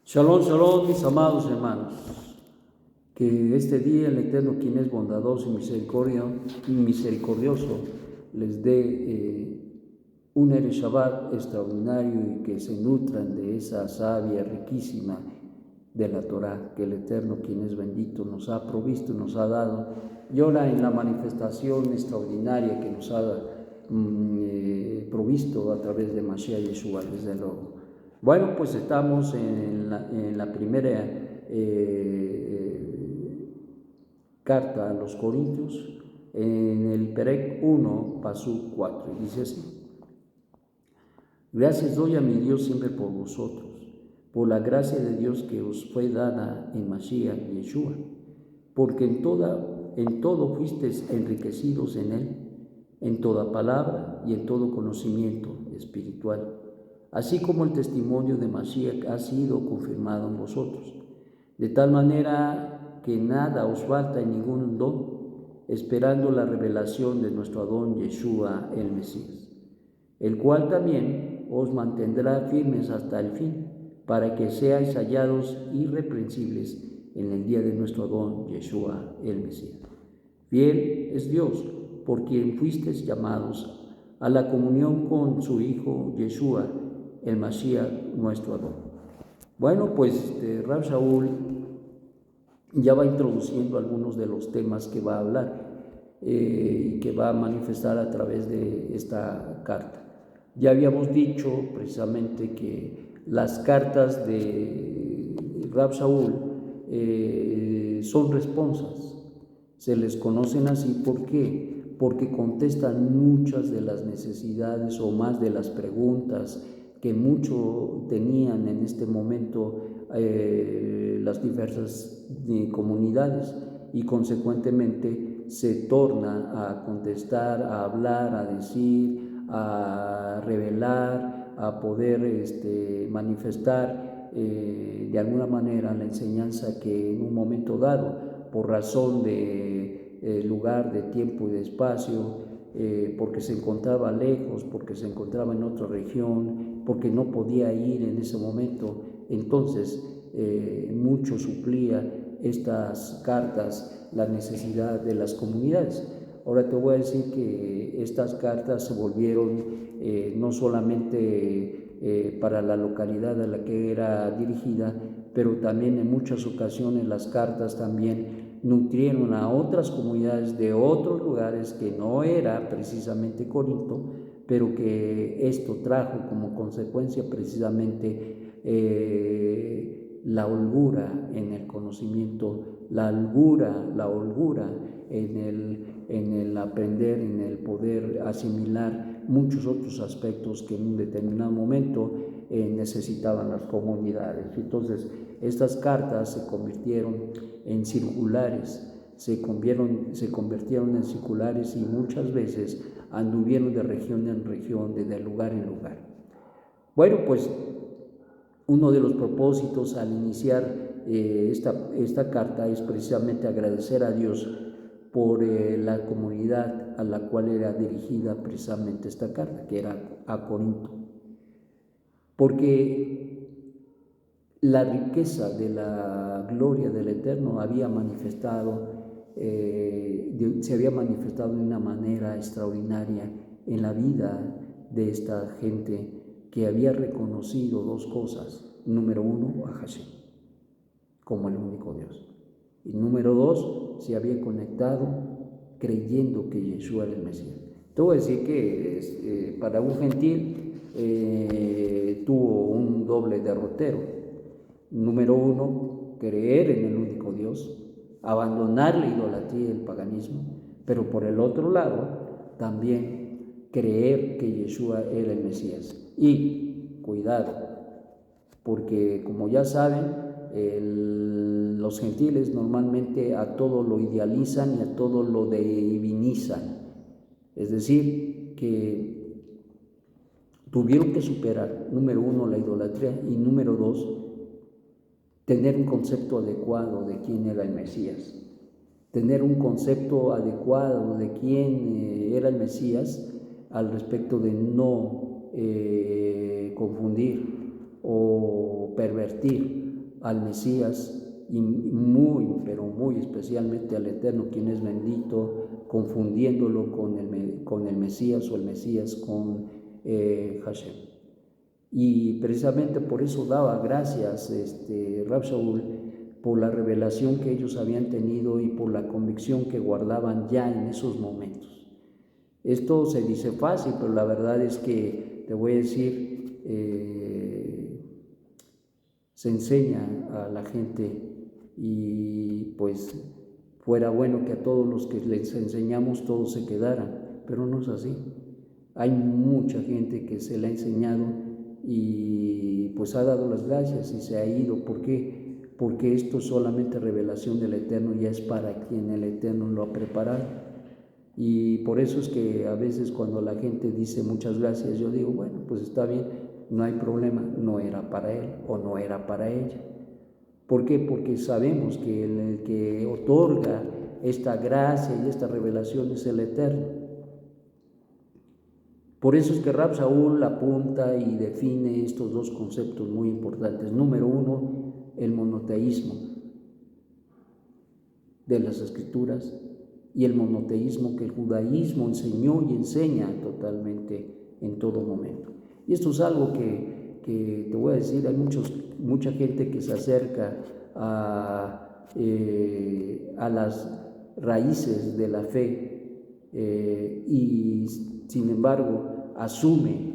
Shalom, shalom, mis amados hermanos. Que este día el Eterno, quien es bondadoso y misericordioso, les dé un Erev Shabbat extraordinario y que se nutran de esa savia riquísima de la Torah que el Eterno, quien es bendito, nos ha provisto, nos ha dado. Y ahora en la manifestación extraordinaria que nos ha provisto a través de Mashiach Yeshua, desde luego. Bueno, pues estamos en la primera carta a los Corintios, en el Perec 1, Pasuk 4, y dice así: Gracias doy a mi Dios siempre por vosotros, por la gracia de Dios que os fue dada en Mashiach Yeshua, porque en todo fuisteis enriquecidos en él, en toda palabra y en todo conocimiento espiritual, así como el testimonio de Mashiach ha sido confirmado en vosotros, de tal manera que nada os falta en ningún don, esperando la revelación de nuestro Adón Yeshua el Mesías, el cual también os mantendrá firmes hasta el fin, para que seáis hallados irreprensibles en el día de nuestro Adón Yeshua el Mesías. Fiel es Dios, por quien fuisteis llamados a la comunión con su Hijo Yeshua, el Mashiach, nuestro Adón. Bueno, pues Rav Shaul ya va introduciendo algunos de los temas que va a hablar y que va a manifestar a través de esta carta. Ya habíamos dicho precisamente que las cartas de Rav Shaul son responsas. Se les conocen así, ¿por qué? Porque contestan muchas de las necesidades o más de las preguntas que mucho tenían en este momento las diversas comunidades, y consecuentemente se torna a contestar, a hablar, a decir, a revelar, a poder manifestar de alguna manera la enseñanza que en un momento dado, por razón de lugar, de tiempo y de espacio, porque se encontraba lejos, porque se encontraba en otra región, porque no podía ir en ese momento, entonces mucho suplía estas cartas la necesidad de las comunidades. Ahora te voy a decir que estas cartas se volvieron no solamente para la localidad a la que era dirigida, pero también en muchas ocasiones las cartas también nutrieron a otras comunidades de otros lugares que no era precisamente Corinto, pero que esto trajo como consecuencia precisamente la holgura en el conocimiento, la holgura en el aprender, en el poder asimilar muchos otros aspectos que en un determinado momento necesitaban las comunidades. Entonces, estas cartas se convirtieron en circulares, se convirtieron en circulares, y muchas veces anduvieron de región en región, de lugar en lugar. Bueno, pues uno de los propósitos al iniciar esta carta es precisamente agradecer a Dios por la comunidad a la cual era dirigida precisamente esta carta, que era a Corinto, porque la riqueza de la gloria del Eterno se había manifestado de una manera extraordinaria en la vida de esta gente, que había reconocido dos cosas. Número uno, a Hashem como el único Dios, y número dos, se había conectado creyendo que Yeshua era el Mesías. Te voy a decir que para un gentil tuvo un doble derrotero. Número uno, creer en el único Dios, abandonar la idolatría y el paganismo, pero por el otro lado también creer que Yeshua era el Mesías. Y cuidado, porque como ya saben, los gentiles normalmente a todo lo idealizan y a todo lo divinizan, es decir, que tuvieron que superar, número uno, la idolatría, y número dos, tener un concepto adecuado de quién era el Mesías, tener un concepto adecuado de quién era el Mesías, al respecto de no confundir o pervertir al Mesías y muy, pero muy especialmente al Eterno, quien es bendito, confundiéndolo con el Mesías o el Mesías con Hashem. Y precisamente por eso daba gracias Rab Shaul por la revelación que ellos habían tenido y por la convicción que guardaban ya en esos momentos. Esto se dice fácil, pero la verdad es que, te voy a decir, se enseña a la gente y pues fuera bueno que a todos los que les enseñamos todos se quedaran, pero no es así. Hay mucha gente que se le ha enseñado y pues ha dado las gracias y se ha ido. ¿Por qué? Porque esto es solamente revelación del Eterno, ya es para quien el Eterno lo ha preparado. Y por eso es que a veces cuando la gente dice muchas gracias, yo digo, bueno, pues está bien, no hay problema, no era para él o no era para ella. ¿Por qué? Porque sabemos que el que otorga esta gracia y esta revelación es el Eterno. Por eso es que Rab Shaul apunta y define estos dos conceptos muy importantes. Número uno, el monoteísmo de las Escrituras y el monoteísmo que el judaísmo enseñó y enseña totalmente en todo momento. Y esto es algo que te voy a decir, hay mucha gente que se acerca a las raíces de la fe y sin embargo asume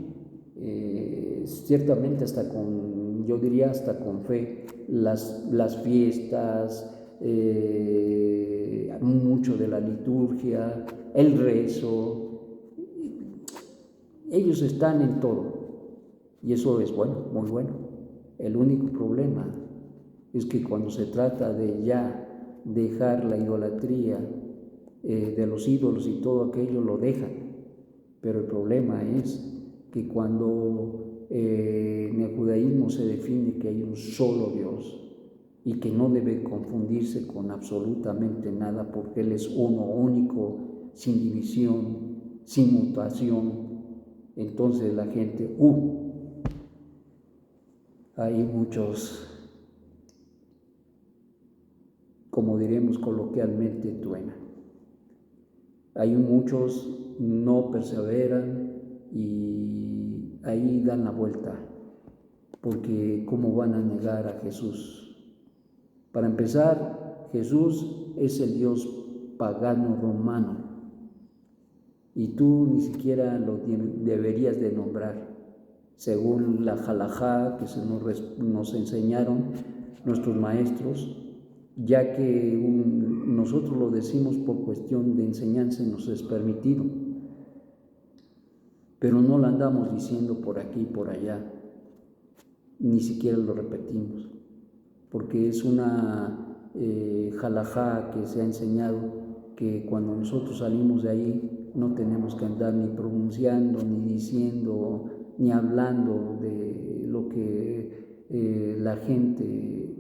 ciertamente hasta con, yo diría hasta con fe, las fiestas, mucho de la liturgia, el rezo. Ellos están en todo y eso es bueno, muy bueno. El único problema es que cuando se trata de ya dejar la idolatría de los ídolos y todo aquello, lo dejan. Pero el problema es que cuando en el judaísmo se define que hay un solo Dios y que no debe confundirse con absolutamente nada porque Él es uno único, sin división, sin mutación, entonces la gente, hay muchos, como diremos coloquialmente, truenan. Hay muchos no perseveran y ahí dan la vuelta, porque ¿cómo van a negar a Jesús? Para empezar, Jesús es el Dios pagano romano y tú ni siquiera lo deberías de nombrar, según la halajá que nos enseñaron nuestros maestros, ya que nosotros lo decimos por cuestión de enseñanza y nos es permitido, pero no lo andamos diciendo por aquí y por allá, ni siquiera lo repetimos, porque es una halajá que se ha enseñado que cuando nosotros salimos de ahí no tenemos que andar ni pronunciando, ni diciendo, ni hablando de lo que la gente,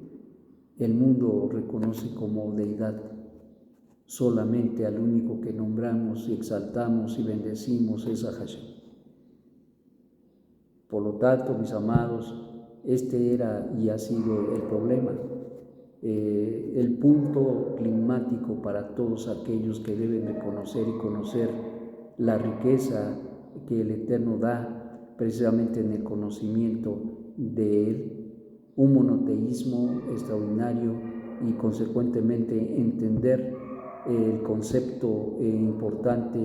el mundo reconoce como deidad. Solamente al único que nombramos y exaltamos y bendecimos es a Hashem. Por lo tanto, mis amados, este era y ha sido el problema, el punto climático para todos aquellos que deben de conocer y conocer la riqueza que el Eterno da precisamente en el conocimiento de Él, un monoteísmo extraordinario y consecuentemente entender el concepto importante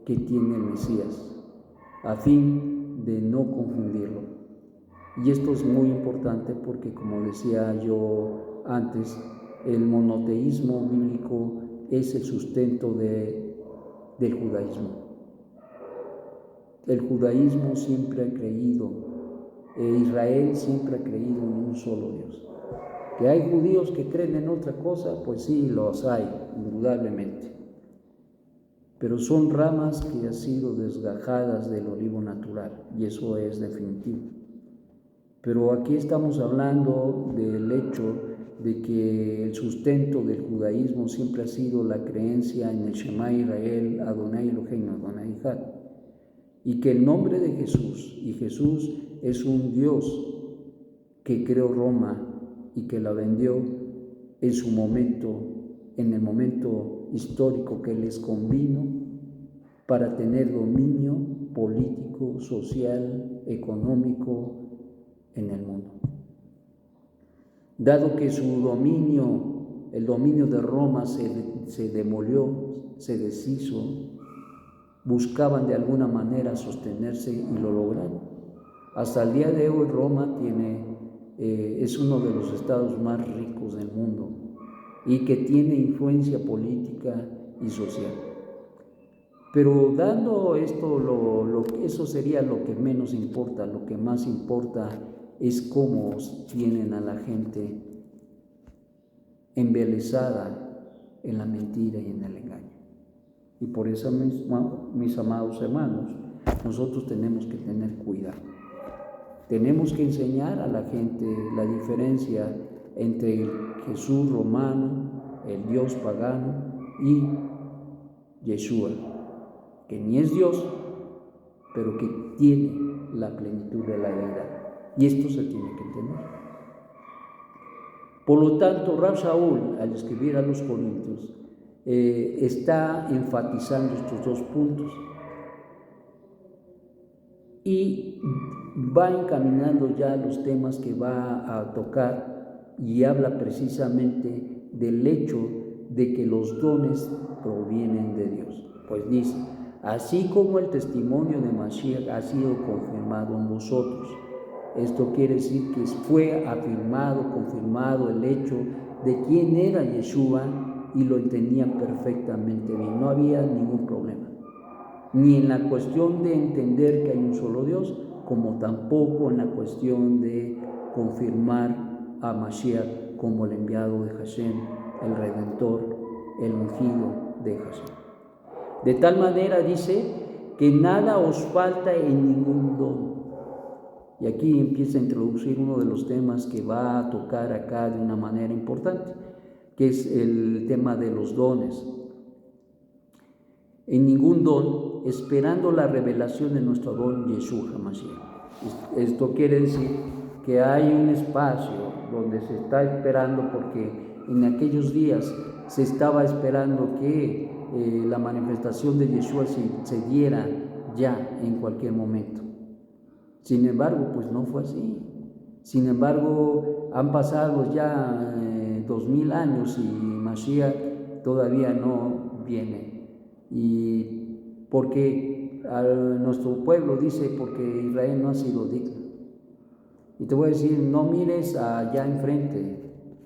que tiene el Mesías, a fin de no confundirlo. Y esto es muy importante porque, como decía yo antes, el monoteísmo bíblico es el sustento del judaísmo. El judaísmo siempre ha creído, Israel siempre ha creído en un solo Dios. ¿Que hay judíos que creen en otra cosa? Pues sí, los hay, indudablemente. Pero son ramas que han sido desgajadas del olivo natural, y eso es definitivo. Pero aquí estamos hablando del hecho de que el sustento del judaísmo siempre ha sido la creencia en el Shema Israel, Adonai Eloheinu, Adonai Echad, y que el nombre de Jesús, y Jesús es un Dios que creó Roma y que la vendió en su momento, en el momento histórico que les convino para tener dominio político, social, económico en el mundo. Dado que su dominio, el dominio de Roma se demolió, se deshizo, buscaban de alguna manera sostenerse y lo lograron. Hasta el día de hoy Roma es uno de los estados más ricos del mundo y que tiene influencia política y social. Pero dando esto, eso sería lo que menos importa. Lo que más importa es cómo tienen a la gente embelesada en la mentira y en el engaño. Y por eso, mis amados hermanos, nosotros tenemos que tener cuidado. Tenemos que enseñar a la gente la diferencia entre el Jesús romano, el Dios pagano y Yeshua, que ni es Dios, pero que tiene la plenitud de la deidad. Y esto se tiene que entender. Por lo tanto, Rab Shaul, al escribir a los Corintios, está enfatizando estos dos puntos y va encaminando ya los temas que va a tocar y habla precisamente del hecho de que los dones provienen de Dios. Pues dice, así como el testimonio de Mashiach ha sido confirmado en vosotros. Esto quiere decir que fue afirmado, confirmado el hecho de quién era Yeshua y lo entendían perfectamente bien. No había ningún problema, ni en la cuestión de entender que hay un solo Dios, como tampoco en la cuestión de confirmar a Mashiach como el enviado de Hashem, el Redentor, el ungido de Hashem. De tal manera dice que nada os falta en ningún don. Y aquí empieza a introducir uno de los temas que va a tocar acá de una manera importante, que es el tema de los dones. En ningún don, esperando la revelación de nuestro don Yeshua HaMashiach. Esto quiere decir que hay un espacio donde se está esperando, porque en aquellos días se estaba esperando que la manifestación de Yeshua se diera ya en cualquier momento. Sin embargo, pues no fue así. Sin embargo, han pasado ya 2000 años y Mashiach todavía no viene. Y porque nuestro pueblo dice, porque Israel no ha sido digno. Y te voy a decir, no mires allá enfrente,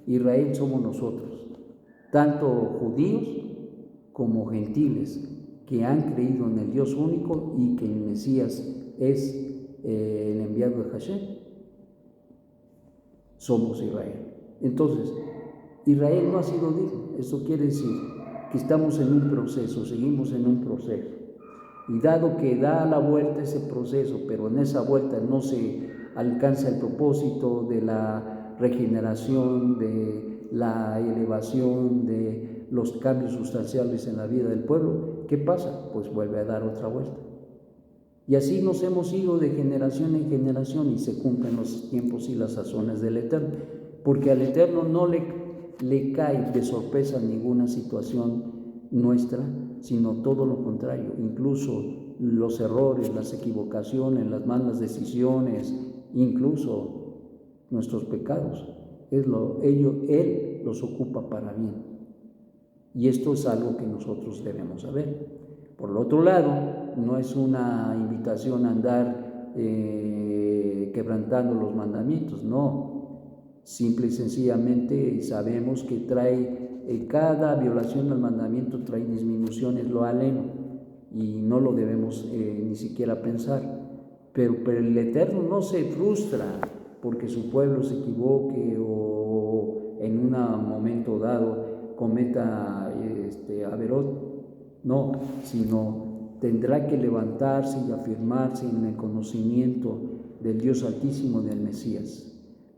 Israel somos nosotros, tanto judíos como gentiles, que han creído en el Dios único y que el Mesías es el enviado de Hashem. Somos Israel. Entonces, Israel no ha sido digno. Eso quiere decir que estamos en un proceso, seguimos en un proceso. Y dado que da la vuelta ese proceso, pero en esa vuelta no se alcanza el propósito de la regeneración, de la elevación, de los cambios sustanciales en la vida del pueblo, ¿qué pasa? Pues vuelve a dar otra vuelta. Y así nos hemos ido de generación en generación y se cumplen los tiempos y las sazones del Eterno, porque al Eterno no le cae de sorpresa ninguna situación nuestra, sino todo lo contrario, incluso los errores, las equivocaciones, las malas decisiones, incluso nuestros pecados, Él los ocupa para bien. Y esto es algo que nosotros debemos saber. Por el otro lado, no es una invitación a andar quebrantando los mandamientos, no. Simple y sencillamente sabemos que cada violación al mandamiento trae disminuciones, lo aleno, y no lo debemos ni siquiera pensar. Pero el Eterno no se frustra porque su pueblo se equivoque o en un momento dado cometa averot. No, sino tendrá que levantarse y afirmarse en el conocimiento del Dios Altísimo, del Mesías.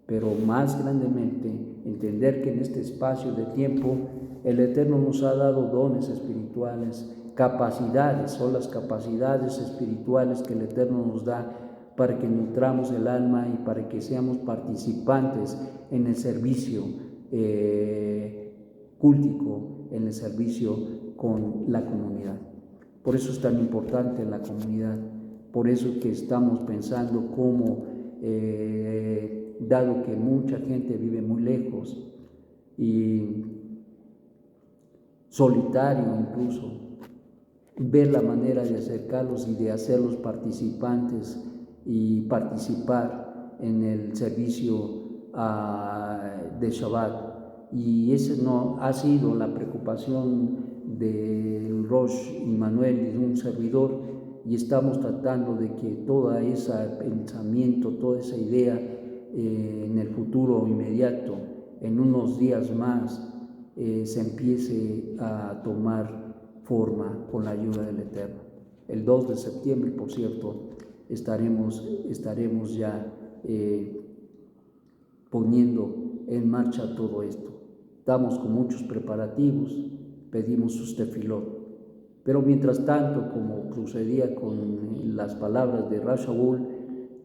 Pero más grandemente, entender que en este espacio de tiempo el Eterno nos ha dado dones espirituales, capacidades, son las capacidades espirituales que el Eterno nos da para que nutramos el alma y para que seamos participantes en el servicio cúltico, en el servicio con la comunidad. Por eso es tan importante la comunidad, por eso que estamos pensando cómo, dado que mucha gente vive muy lejos y solitario incluso, ver la manera de acercarlos y de hacerlos participantes y participar en el servicio de Shabbat. Y esa no ha sido la preocupación del Rosh Immanuel y de un servidor, y estamos tratando de que todo ese pensamiento, toda esa idea en el futuro inmediato, en unos días más, se empiece a tomar forma con la ayuda del Eterno. El 2 de septiembre, por cierto, estaremos ya poniendo en marcha todo esto. Estamos con muchos preparativos, pedimos sus tefilot. Pero mientras tanto, como sucedía con las palabras de Rav Shaul,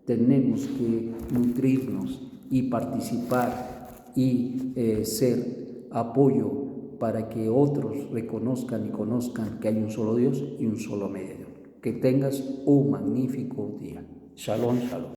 tenemos que nutrirnos y participar y ser apoyo para que otros reconozcan y conozcan que hay un solo Dios y un solo mediador. Que tengas un magnífico día. Shalom, shalom.